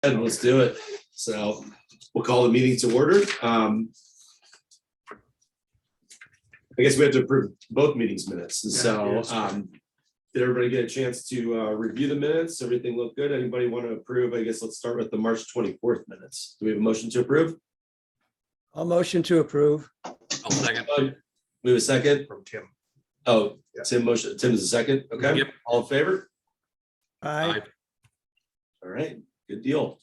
And let's do it. So we'll call the meeting to order. I guess we have to approve both meetings minutes. And so did everybody get a chance to review the minutes? Everything looked good? Anybody want to approve? I guess let's start with the March 24th minutes. Do we have a motion to approve? I'll motion to approve. I'll second. We have a second From Tim. Oh, Yeah. Tim motion. Tim is a second. Okay. Yep. All in favor? Aye. All right. Good deal.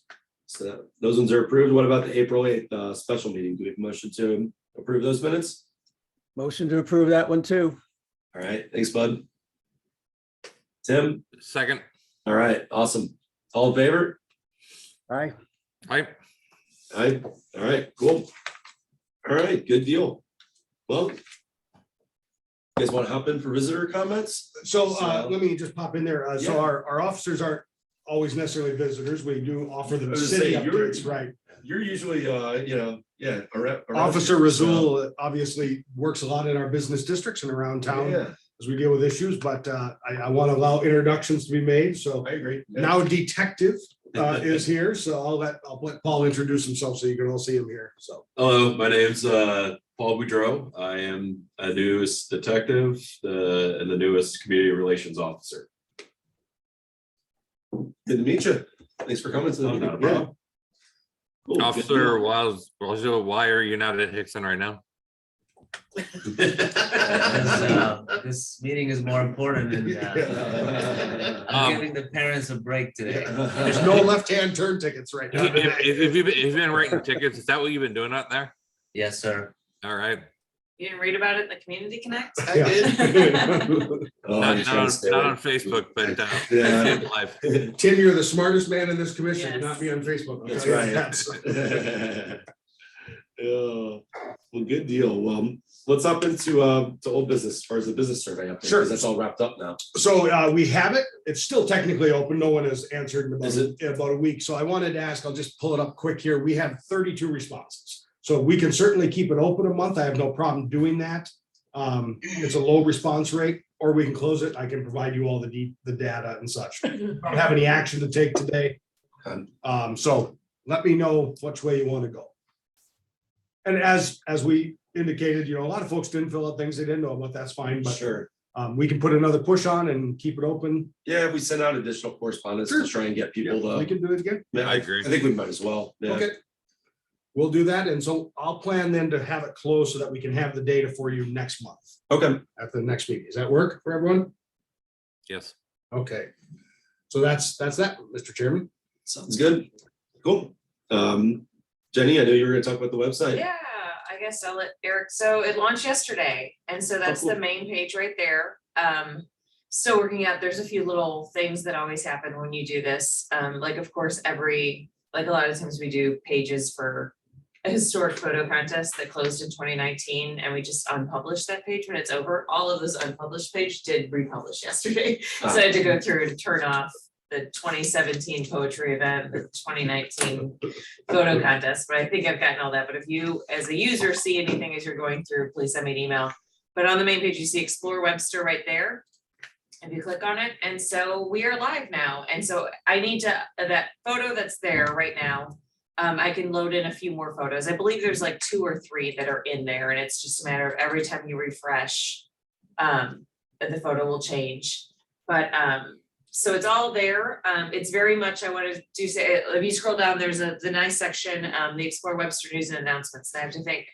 So those ones are approved. What about the April 8th special meeting? Do we have a motion to approve those minutes? Motion to approve that one too. All right. Thanks, bud. Tim? Second. All right. Awesome. All in favor? Aye. Aye. Aye. All right. Cool. All right. Good deal. Well, you guys want to hop in for visitor comments? So let me just pop in there. So Yeah. our officers aren't always necessarily visitors. We do offer them I was gonna city say, you're- updates, right? You're usually, a rep. around Officer here, so- Razul obviously works a lot in our business districts and around town Yeah, as we deal with issues, but I want to allow introductions to be made. So I agree. Yeah. now Detective is here, so I'll let Paul introduce himself so you can all see him here. So Hello, my name's Paul Boudreau. I am a newest detective and the newest community relations officer. Good to meet you. Thanks for coming to the Oh, meeting. not a problem. Cool, good Officer deal. why are you not at Hickson right now? This meeting is more important and I'm giving the parents a break today. there's no left-hand turn tickets right now. If you've been writing tickets, is that what you've been doing out there? Yes, sir. All right. You didn't read about it in the Community Connect? I did. Oh, I'm Not trying on to stay not away. on Facebook, but Yeah. live. Tim, you're the smartest man in this commission to Yes. not be on Facebook. I'll That's tell you right. that. Yeah. Well, good deal. Well, let's hop into to old business as far as the business survey up there. Sure. 'Cause that's all wrapped up now. So we have it. It's still technically open. No one has answered in Is about a week. So I wanted to ask, I'll just pull it up quick here. We have 32 responses. So we can certainly keep it open a month. I have no problem doing that. It's a low response rate, or we can close it. I can provide you all the data and such. Don't have any action to take today. So let me know which way you want to go. And as we indicated, a lot of folks didn't fill out things they didn't know about. That's fine, but Sure. we can put another push on and keep it open. Yeah, if we send out additional correspondence to try and get people We to. can do it again. Yeah, I agree. I think we might as well. Yeah. Okay. We'll do that. And so I'll plan then to have it closed so that we can have the data for you next month Okay. at the next meeting. Does that work for everyone? Yes. Okay. So that's that, Mr. Chairman. Sounds good. Cool. Jenny, I know you were gonna talk about the website. Yeah, I guess I'll let Eric, so it launched yesterday, and so that's cool. the main page right there. Still working out, there's a few little things that always happen when you do this. Like, of course, a lot of times we do pages for a historic photo contest that closed in 2019, and we just unpublished that page when it's over. All of those unpublished page did republish yesterday. So I had to go through and turn off the 2017 poetry event, the 2019 photo contest, but I think I've gotten all that. But if you, as a user, see anything as you're going through, please send me an email. But on the main page, you see Explore Webster right there. If you click on it, and so we are live now. And so I need that photo that's there right now. I can load in a few more photos. I believe there's like 2 or 3 that are in there, and it's just a matter of every time you refresh, the photo will change. But so it's all there. It's very much, I want to say, if you scroll down, there's the nice section, the Explore Webster News and Announcements. And I have to thank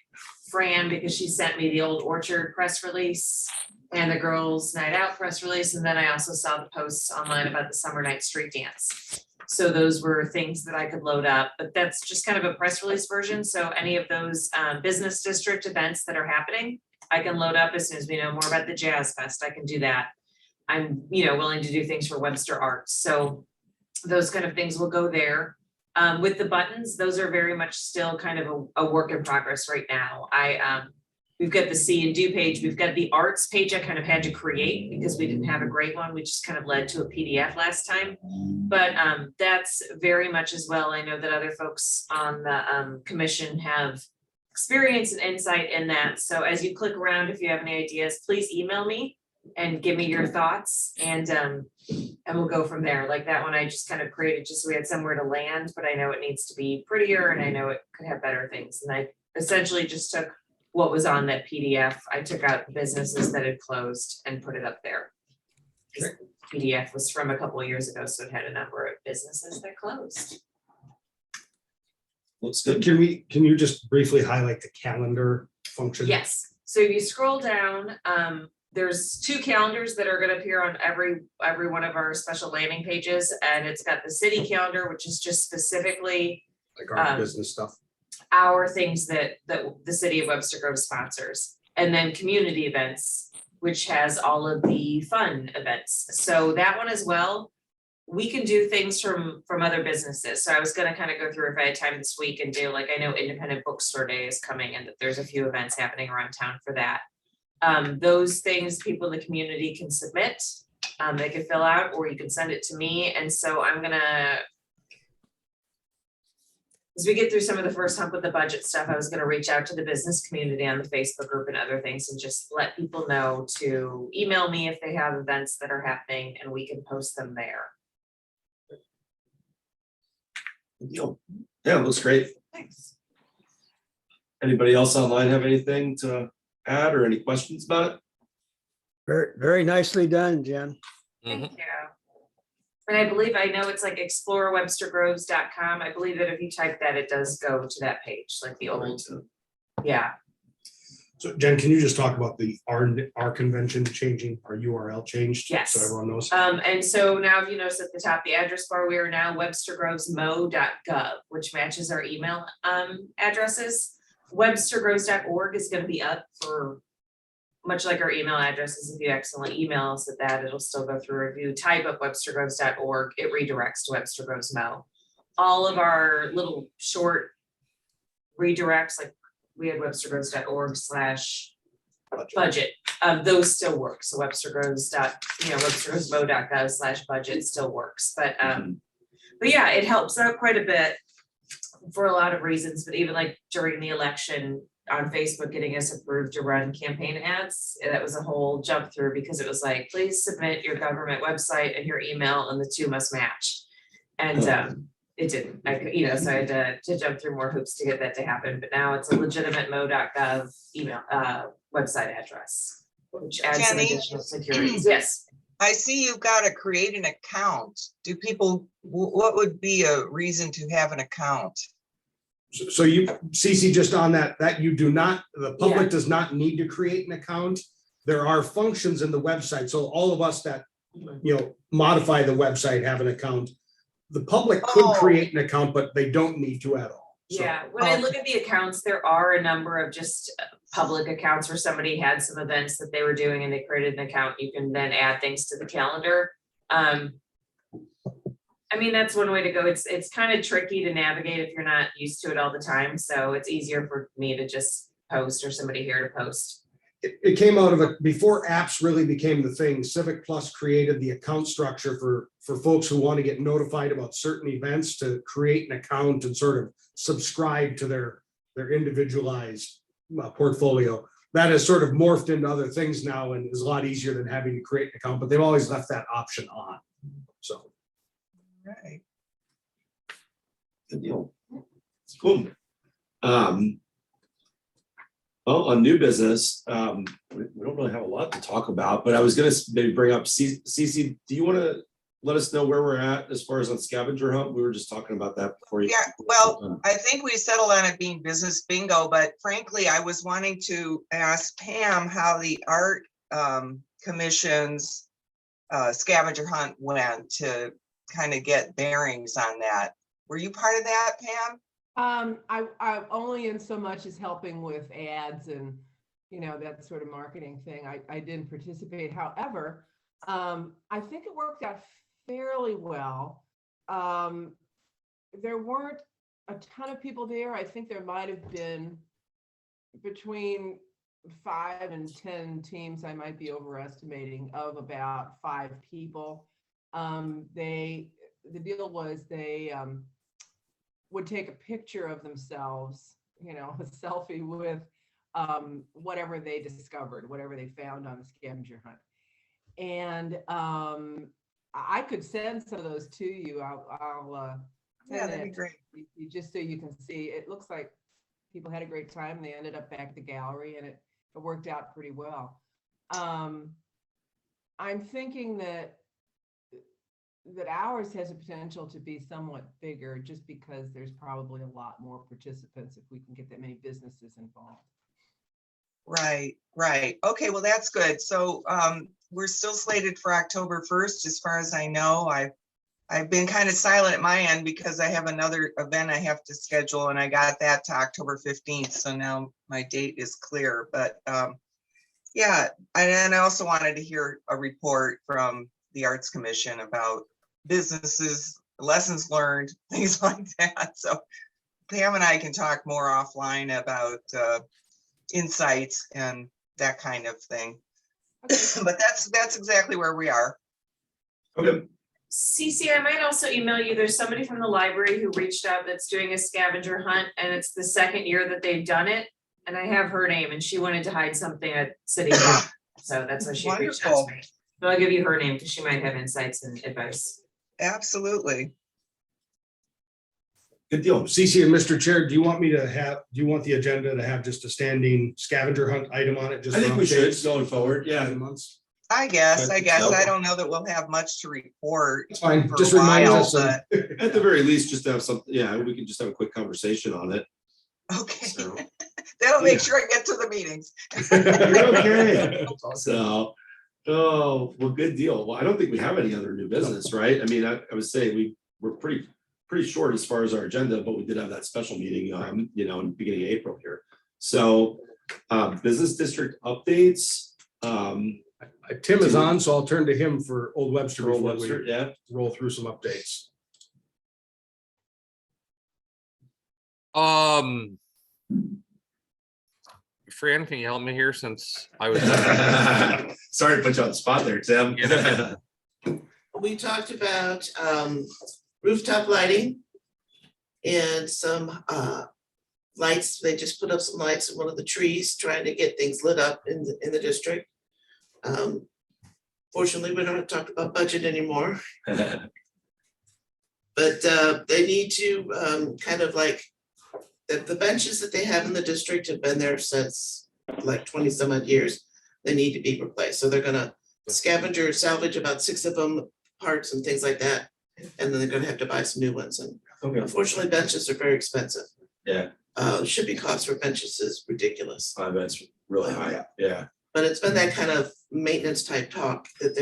Fran because she sent me the Old Orchard press release and the Girls Night Out press release. And then I also saw the posts online about the Summer Night Street Dance. So those were things that I could load up, but that's just kind of a press release version. So any of those business district events that are happening, I can load up as soon as we know more about the Jazz Fest. I can do that. I'm, willing to do things for Webster Arts. So those kind of things will go there. With the buttons, those are very much still kind of a work in progress right now. We've got the see and do page. We've got the arts page I kind of had to create because we didn't have a great one. We just kind of led to a PDF last time. But that's very much as well. I know that other folks on the commission have experience and insight in that. So as you click around, if you have any ideas, please email me. and give me your thoughts and we'll go from there. Like that one, I just kind of created just so we had somewhere to land, but I know it needs to be prettier and I know it could have better things. And I essentially just took what was on that PDF. I took out the businesses that had closed and put it up there. Okay. PDF was from a couple of years ago, so it had a number of businesses that closed. Looks good. Can you just briefly highlight the calendar function? Yes, so if you scroll down, there's 2 calendars that are gonna appear on every one of our special landing pages, and it's got the city calendar, which is just specifically Like our business stuff. our things that the city of Webster Grove sponsors, and then community events, which has all of the fun events. So that one as well, we can do things from other businesses. So I was gonna kind of go through if I had time this week and do, like, I know Independent Bookstore Day is coming and that there's a few events happening around town for that. Those things people in the community can submit, they can fill out, or you can send it to me. And so I'm gonna, as we get through some of the first hump with the budget stuff, I was gonna reach out to the business community on the Facebook group and other things and just let people know to email me if they have events that are happening and we can post them there. Yeah, it looks great. Thanks. Anybody else online have anything to add or any questions about it? Very, very nicely done, Jen. Thank you. And I believe, I know it's like explorewebstergroves.com. I believe that if you type that, it does go to that page, like the old, yeah. So Jen, can you just talk about our convention changing, our URL changed? Yes. So everyone knows. And so now if you notice at the top, the address bar, we are now webstergrovesmo.gov, which matches our email addresses. Webstergroves.org is going to be up for much like our email addresses. If you accidentally email us at that, it'll still go through review. Type up webstergroves.org, it redirects to Webster Groves Mo. All of our little short redirects, like we had webstergroves.org/budget. Those still work. So webstergrovesmo.gov/budget still works. But yeah, it helps out quite a bit for a lot of reasons. But even like during the election on Facebook, getting us approved to run campaign ads, that was a whole jump through because it was like, please submit your government website and your email, and the 2 must match. And it didn't. So I had to jump through more hoops to get that to happen. But now it's a legitimate mo.gov email website address, which adds some Jenny? additional securities. Yes. I see you've got to create an account. Do people, what would be a reason to have an account? So you, Cece, just on that you do not, the public Yeah. does not need to create an account. There are functions in the website. So all of us that, modify the website have an account. The public could Oh. create an account, but they don't need to at all. So- Yeah, when I look at the accounts, there are a number of just public accounts where somebody had some events that they were doing and they created an account. You can then add things to the calendar. I mean, that's one way to go. It's kind of tricky to navigate if you're not used to it all the time. So it's easier for me to just post or somebody here to post. It came out of before apps really became the thing. Civic Plus created the account structure for folks who want to get notified about certain events to create an account and sort of subscribe to their individualized portfolio. That has sort of morphed into other things now and is a lot easier than having to create an account, but they've always left that option on. So. Right. Good deal. Cool. Well, on new business, we don't really have a lot to talk about, but I was gonna maybe bring up Cece, do you want to let us know where we're at as far as on Scavenger Hunt? We were just talking about that before you. Yeah, well, I think we settled on it being business bingo, but frankly, I was wanting to ask Pam how the art commission's scavenger hunt went to kind of get bearings on that. Were you part of that, Pam? I only in so much as helping with ads and, that sort of marketing thing. I didn't participate. However, I think it worked out fairly well. There weren't a ton of people there. I think there might have been between 5 and 10 teams. I might be overestimating, of about 5 people. The deal was they would take a picture of themselves, a selfie with whatever they discovered, whatever they found on the scavenger hunt. And I could send some of those to you. I'll Yeah, send that'd be it great. just so you can see. It looks like people had a great time. They ended up back at the gallery, and it worked out pretty well. I'm thinking that ours has a potential to be somewhat bigger, just because there's probably a lot more participants if we can get that many businesses involved. Right, right. Okay, well, that's good. So we're still slated for October 1st, as far as I know. I've been kind of silent at my end because I have another event I have to schedule, and I got that to October 15th. So now my date is clear. But yeah, and I also wanted to hear a report from the Arts Commission about businesses, lessons learned, things like that. So Pam and I can talk more offline about insights and that kind of thing. But that's exactly where we are. Okay. Cece, I might also email you. There's somebody from the library who reached out that's doing a scavenger hunt, and it's the second year that they've done it. And I have her name, and she wanted to hide something at City Hall. So that's why she reached out to me. But I'll give you her name because she might have insights and advice. Absolutely. Good deal. Cece and Mr. Chair, do you want the agenda to have just a standing scavenger hunt item on it? Just I think for we should updates? going forward. Yeah. Months? I guess. Okay. I don't know that we'll have much to report. It's fine. for Just a remind while, us. but- At the very least, just to have something, yeah, we can just have a quick conversation on it. Okay, So. that'll make sure I get to the meetings. You're okay. So, oh, well, good deal. Well, I don't think we have any other new business, right? I mean, I would say we're pretty short as far as our agenda, but we did have that special meeting, you know, in the beginning of April here. So, business district updates. Tim is on, so I'll turn to him for Old Webster Earl before Webster, we yeah. roll through some updates. Fran, can you help me here since I was? Sorry to put you on the spot there, Tim. Yeah. We talked about rooftop lighting and some lights. They just put up some lights in one of the trees, trying to get things lit up in the district. Fortunately, we don't have to talk about budget anymore, but they need to kind of like the benches that they have in the district have been there since like 20 some odd years. They need to be replaced. So they're gonna scavenger, salvage about 6 of them, parts and things like that. And then they're gonna have to buy some new ones. And unfortunately, benches are very expensive. Yeah. Shipping costs for benches is ridiculous. I bet it's really high. Yeah. But it's been that kind of maintenance type talk that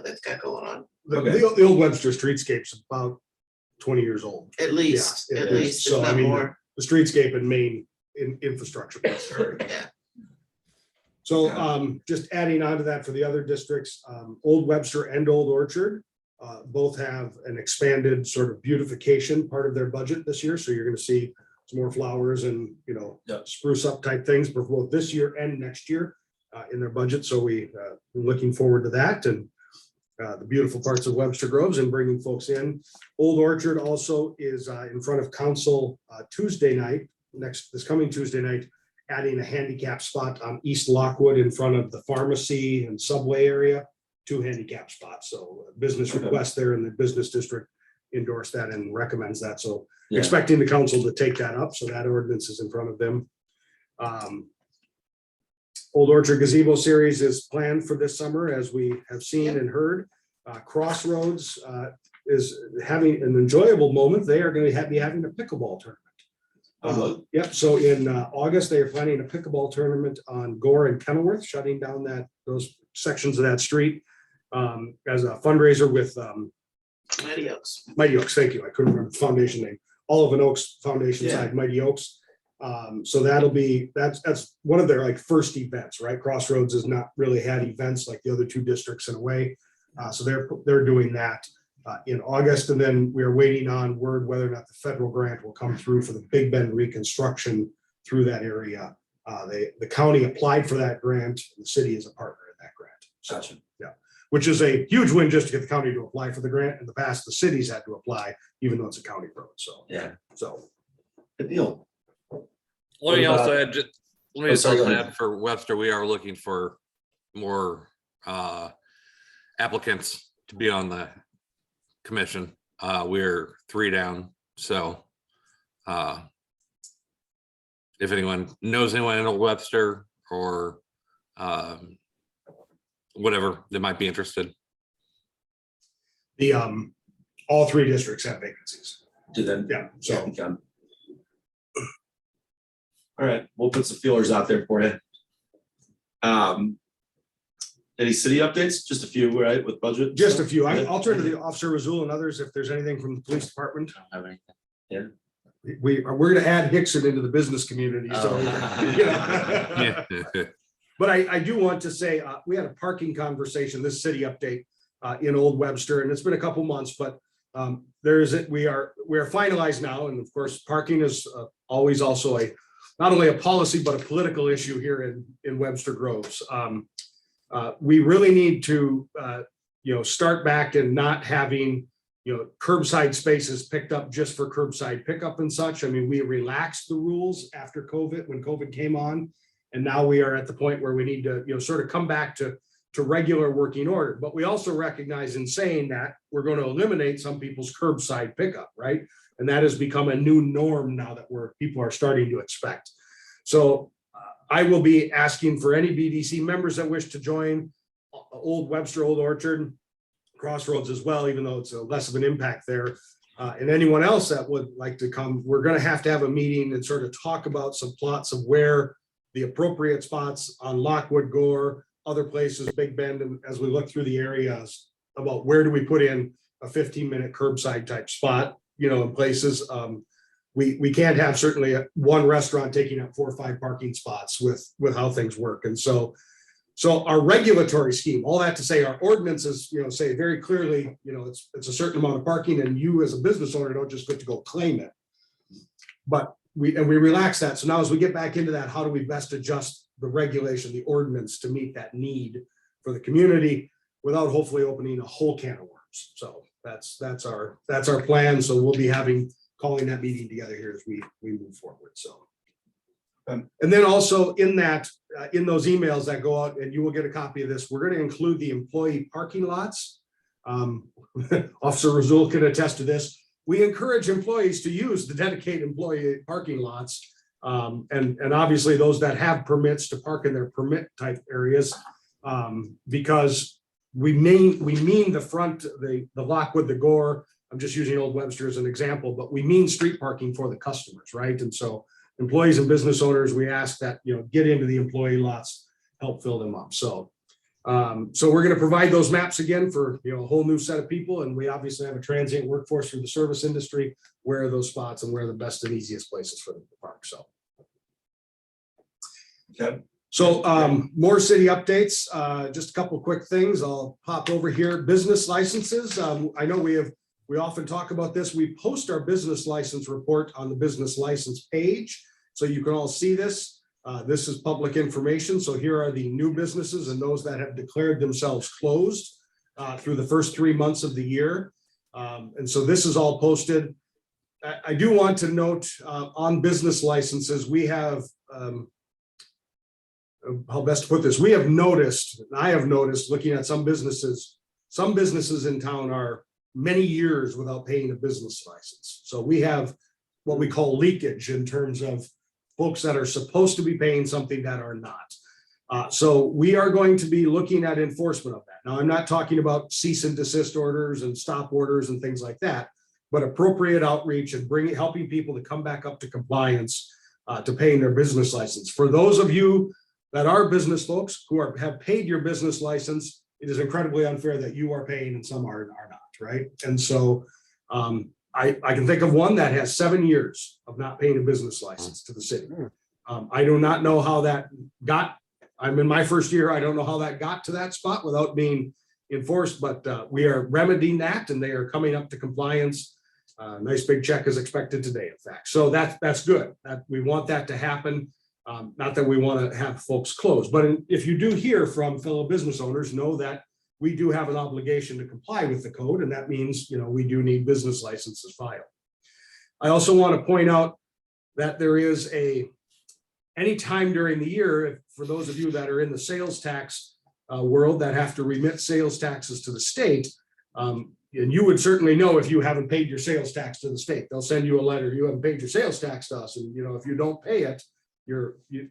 that's got going on. The Old Webster streetscape's about 20 years old. At least, Yeah, at it is. least, So, if I not mean, more. The streetscape and main infrastructure. Yeah. So just adding on to that for the other districts, Old Webster and Old Orchard both have an expanded sort of beautification part of their budget this year. So you're going to see some more flowers and, you know, spruce up type things for both this year and next year in their budget. So we're looking forward to that and the beautiful parts of Webster Groves and bringing folks in. Old Orchard also is in front of council Tuesday night, this coming Tuesday night, adding a handicap spot on East Lockwood in front of the pharmacy and subway area, 2 handicap spots. So business request there in the business district endorsed that and recommends that. So expecting the council to take that up. So that ordinance is in front of them. Old Orchard Gazebo Series is planned for this summer, as we have seen and heard. Crossroads is having an enjoyable moment. They are going to be having a pickleball tournament. Yep. So in August, they are planning a pickleball tournament on Gore and Kenilworth, shutting down those sections of that street as a fundraiser with Mighty Oaks. Mighty Oaks. Thank you. I couldn't remember the foundation name. Olive and Oaks Foundation side, Mighty Oaks. So that's one of their like first events, right? Crossroads has not really had events like the other 2 districts in a way. So they're doing that in August, and then we are waiting on word whether or not the federal grant will come through for the Big Bend reconstruction through that area. The county applied for that grant. The city is a partner in that grant. So, Gotcha. yeah, which is a huge win just to get the county to apply for the grant. In the past, the cities had to apply, even though it's a county road. So Good deal. Let me What also about- add, let me Oh, just sorry, also go ahead. add for Webster, we are looking for more applicants to be on the commission. We're 3 down, so if anyone knows anyone in Old Webster or whatever, they might be interested. The, all 3 districts have vacancies. To them. Yeah, so. Okay. All right, we'll put some feelers out there for you. Any city updates? Just a few, right, with budget? Just a few. Yeah. I'll turn to the Officer Razul and others if there's anything from the police department. Yeah. We're gonna add Hickson into the business community, so. you know. But I do want to say, we had a parking conversation, this city update in Old Webster, and it's been a couple months, but we are finalized now, and of course, parking is always also not only a policy, but a political issue here in Webster Groves. We really need to, start back and not having, curbside spaces picked up just for curbside pickup and such. I mean, we relaxed the rules after COVID, when COVID came on. And now we are at the point where we need to, sort of come back to regular working order. But we also recognize in saying that we're going to eliminate some people's curbside pickup, right? And that has become a new norm now that people are starting to expect. So I will be asking for any BDC members that wish to join Old Webster, Old Orchard, Crossroads as well, even though it's less of an impact there. And anyone else that would like to come, we're going to have a meeting and sort of talk about some plots of where the appropriate spots on Lockwood, Gore, other places, Big Bend, and as we look through the areas about where do we put in a 15-minute curbside type spot, in places. We can't have certainly one restaurant taking up 4 or 5 parking spots with how things work. And so our regulatory scheme, all that to say, our ordinances, say very clearly, it's a certain amount of parking, and you as a business owner don't just get to go claim it. But we relax that. So now as we get back into that, how do we best adjust the regulation, the ordinance to meet that need for the community without hopefully opening a whole can of worms? So that's our plan. So we'll be calling that meeting together here as we move forward. So. And then also in those emails that go out, and you will get a copy of this, we're going to include the employee parking lots. Officer Razul can attest to this. We encourage employees to use the dedicated employee parking lots. And obviously those that have permits to park in their permit type areas, because we mean the front, the Lockwood, the Gore. I'm just using Old Webster as an example, but we mean street parking for the customers, right? And so employees and business owners, we ask that, get into the employee lots, help fill them up. So we're going to provide those maps again for, a whole new set of people. And we obviously have a transient workforce for the service industry. Where are those spots and where are the best and easiest places for them to park? So. Okay. So more city updates, just a couple of quick things. I'll pop over here. Business licenses. I know we often talk about this. We post our business license report on the business license page, so you can all see this. This is public information. So here are the new businesses and those that have declared themselves closed through the first 3 months of the year. And so this is all posted. I do want to note on business licenses, we have, how best to put this, we have noticed, and I have noticed looking at some businesses in town are many years without paying a business license. So we have what we call leakage in terms of folks that are supposed to be paying something that are not. So we are going to be looking at enforcement of that. Now, I'm not talking about cease and desist orders and stop orders and things like that, but appropriate outreach and helping people to come back up to compliance to paying their business license. For those of you that are business folks who have paid your business license, it is incredibly unfair that you are paying and some are not, right? And so I can think of one that has 7 years of not paying a business license to the city. I do not know how that got, I'm in my first year, I don't know how that got to that spot without being enforced, but we are remedying that and they are coming up to compliance. Nice big check is expected today, in fact. So that's good. We want that to happen. Not that we want to have folks close, but if you do hear from fellow business owners, know that we do have an obligation to comply with the code, and that means, we do need business licenses filed. I also want to point out that there is any time during the year, for those of you that are in the sales tax world that have to remit sales taxes to the state. And you would certainly know if you haven't paid your sales tax to the state. They'll send you a letter, you haven't paid your sales tax to us. And, if you don't pay it,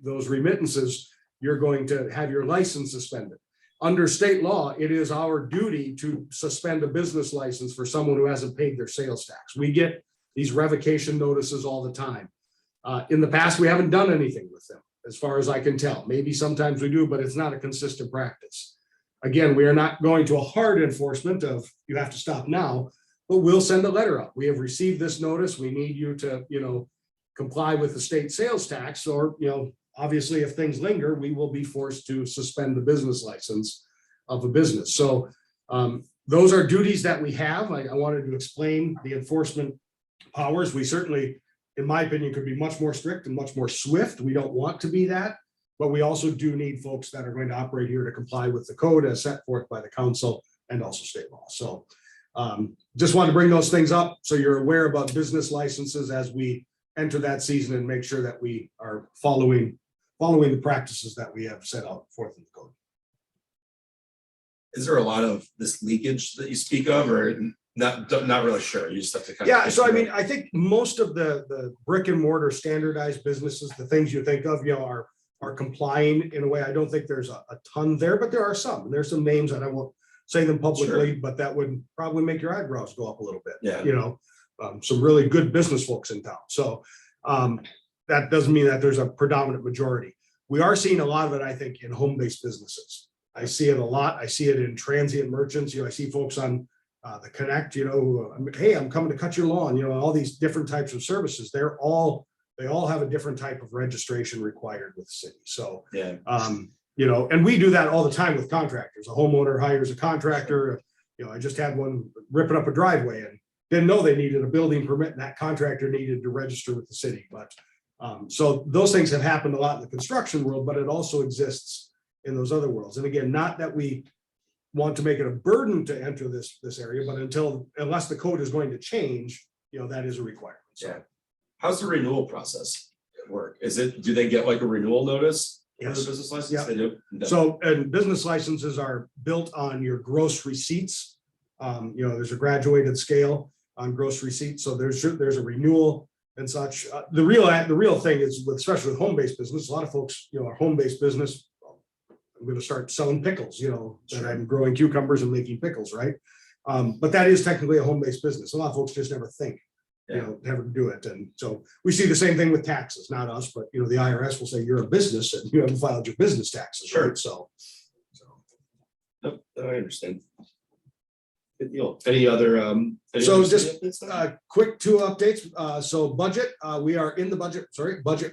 those remittances, you're going to have your license suspended. Under state law, it is our duty to suspend a business license for someone who hasn't paid their sales tax. We get these revocation notices all the time. In the past, we haven't done anything with them, as far as I can tell. Maybe sometimes we do, but it's not a consistent practice. Again, we are not going to a hard enforcement of you have to stop now, but we'll send a letter up. We have received this notice. We need you to, comply with the state sales tax, or, obviously, if things linger, we will be forced to suspend the business license of a business. So those are duties that we have. I wanted to explain the enforcement powers. We certainly, in my opinion, could be much more strict and much more swift. We don't want to be that, but we also do need folks that are going to operate here to comply with the code as set forth by the council and also state law. So just wanted to bring those things up so you're aware about business licenses as we enter that season and make sure that we are following the practices that we have set out forth in the code. Is there a lot of this leakage that you speak of, or not really sure? You just have to kind of. Yeah, so I mean, I think most of the brick and mortar standardized businesses, the things you think of, are complying in a way. I don't think there's a ton there, but there are some. And there's some names that I won't say them publicly, but that would probably make your eyebrows go up a little bit. Yeah. Some really good business folks in town. So that doesn't mean that there's a predominant majority. We are seeing a lot of it, I think, in home-based businesses. I see it a lot. I see it in transient merchants. I see folks on the Connect, hey, I'm coming to cut your lawn, all these different types of services. They all have a different type of registration required with the city. So, yeah. And we do that all the time with contractors. A homeowner hires a contractor. I just had one ripping up a driveway and didn't know they needed a building permit, and that contractor needed to register with the city. But so those things have happened a lot in the construction world, but it also exists in those other worlds. And again, not that we want to make it a burden to enter this area, but unless the code is going to change, that is a requirement. So. Yeah. How's the renewal process work? Do they get like a renewal notice? Yes. For the business license? Yeah. They do. So, and business licenses are built on your gross receipts. There's a graduated scale on gross receipts. So there's a renewal and such. The real thing is, especially with home-based business, a lot of folks, are home-based business. I'm going to start selling pickles, that I'm growing cucumbers and making pickles, right? But that is technically a home-based business. A lot of folks just never think, never do it. And so we see the same thing with taxes, not us, but the IRS will say you're a business and you haven't filed your business taxes. Sure. Right? So. Nope, I understand. Good deal. Any other? So just quick two updates. So budget, we are in the budget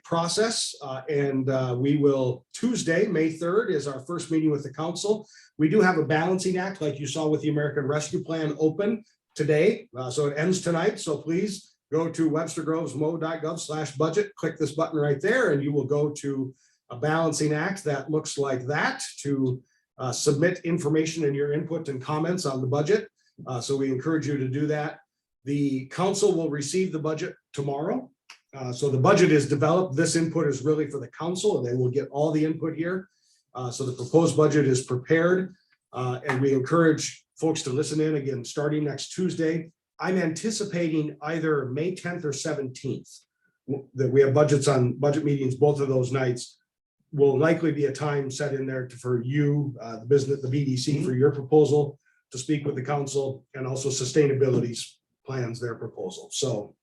process, and we will Tuesday, May 3rd is our first meeting with the council. We do have a balancing act like you saw with the American Rescue Plan open today. So it ends tonight. So please go to webstergrovesmo.gov/budget, click this button right there, and you will go to a balancing act that looks like that to submit information and your input and comments on the budget. So we encourage you to do that. The council will receive the budget tomorrow. So the budget is developed. This input is really for the council, and they will get all the input here. So the proposed budget is prepared, and we encourage folks to listen in again starting next Tuesday. I'm anticipating either May 10th or 17th that we have budget meetings both of those nights. Will likely be a time set in there for you, the BDC, for your proposal to speak with the council, and also sustainability plans their proposal. So,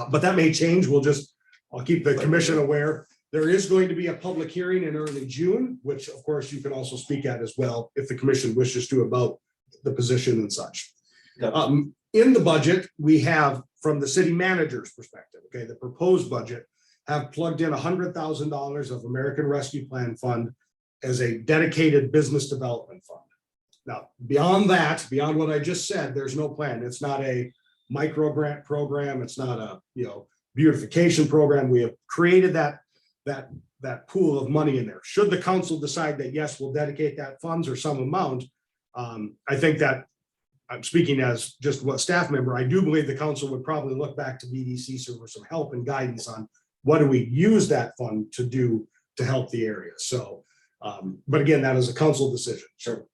but that may change. I'll keep the commission aware. There is going to be a public hearing in early June, which of course you can also speak at as well if the commission wishes to about the position and such. Yep. In the budget, we have, from the city manager's perspective, the proposed budget, have plugged in $100,000 of American Rescue Plan fund as a dedicated business development fund. Now, beyond what I just said, there's no plan. It's not a micro grant program. It's not a beautification program. We have created that pool of money in there. Should the council decide that yes, we'll dedicate that funds or some amount, I think that I'm speaking as just what staff member. I do believe the council would probably look back to BDC for some help and guidance on what do we use that fund to do to help the area. So But again, that is a council decision. Sure.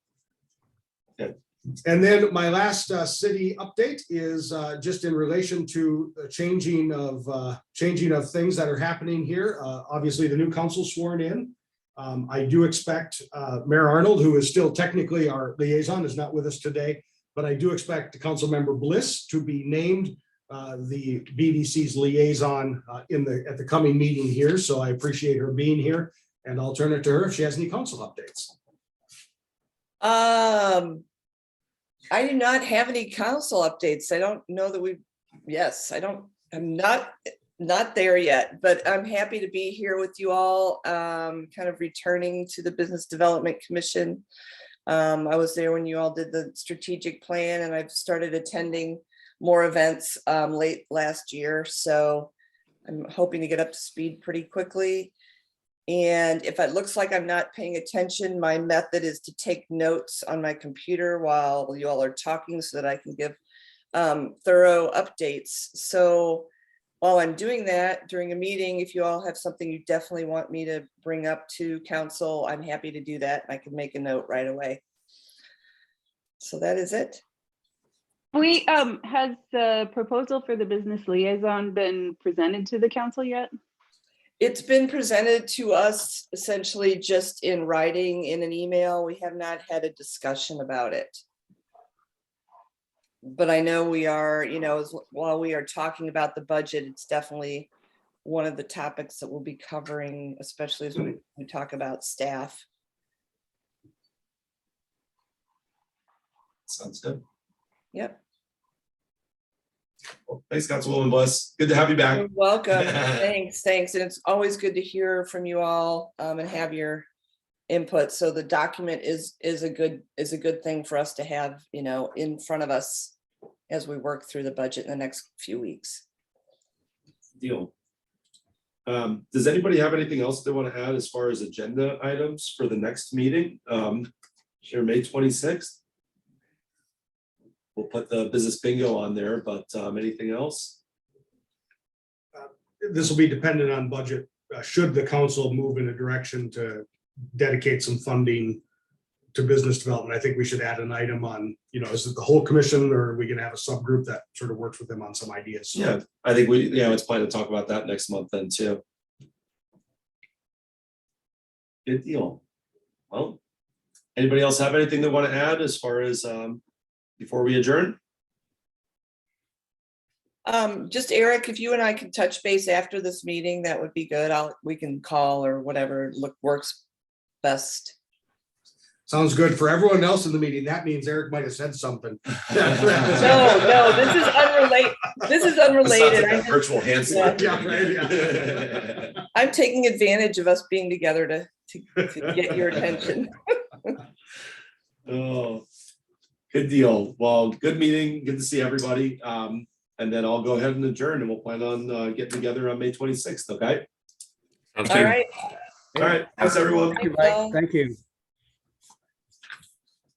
And then my last city update is just in relation to the changing of things that are happening here. Obviously, the new council sworn in. I do expect Mayor Arnold, who is still technically our liaison, is not with us today, but I do expect Councilmember Bliss to be named the BDC's liaison at the coming meeting here. So I appreciate her being here, and I'll turn it to her if she has any council updates. I do not have any council updates. I don't know that I'm not there yet, but I'm happy to be here with you all, kind of returning to the Business Development Commission. I was there when you all did the strategic plan, and I've started attending more events late last year. So I'm hoping to get up to speed pretty quickly. And if it looks like I'm not paying attention, my method is to take notes on my computer while you all are talking so that I can give thorough updates. So while I'm doing that during a meeting, if you all have something you definitely want me to bring up to council, I'm happy to do that. I can make a note right away. So that is it. Has the proposal for the business liaison been presented to the council yet? It's been presented to us essentially just in writing in an email. We have not had a discussion about it. But I know we are, while we are talking about the budget, it's definitely one of the topics that we'll be covering, especially as we talk about staff. Sounds good. Yep. Well, thanks, Councilwoman Bliss. Good to have you back. You're welcome. Thanks. And it's always good to hear from you all and have your input. So the document is a good thing for us to have, in front of us as we work through the budget in the next few weeks. Deal. Does anybody have anything else they want to add as far as agenda items for the next meeting? Here, May 26th. We'll put the business bingo on there, but anything else? This will be dependent on budget. Should the council move in a direction to dedicate some funding to business development, I think we should add an item on, is it the whole commission, or are we going to have a subgroup that sort of works with them on some ideas? So, Yeah, I think let's plan to talk about that next month then too. Good deal. Well, anybody else have anything they want to add as far as before we adjourn? Just Eric, if you and I can touch base after this meeting, that would be good. We can call or whatever works best. sounds good for everyone else in the meeting. That means Eric might have said something. No, this is unrelated. This is unrelated. Like virtual hand slap. Yeah. I'm taking advantage of us being together to get your attention. Oh, good deal. Well, good meeting. Good to see everybody. And then I'll go ahead and adjourn, and we'll plan on getting together on May 26th. Okay. Sounds All good. right. All right. Thanks, everyone. Thank you, Mike. Thank you.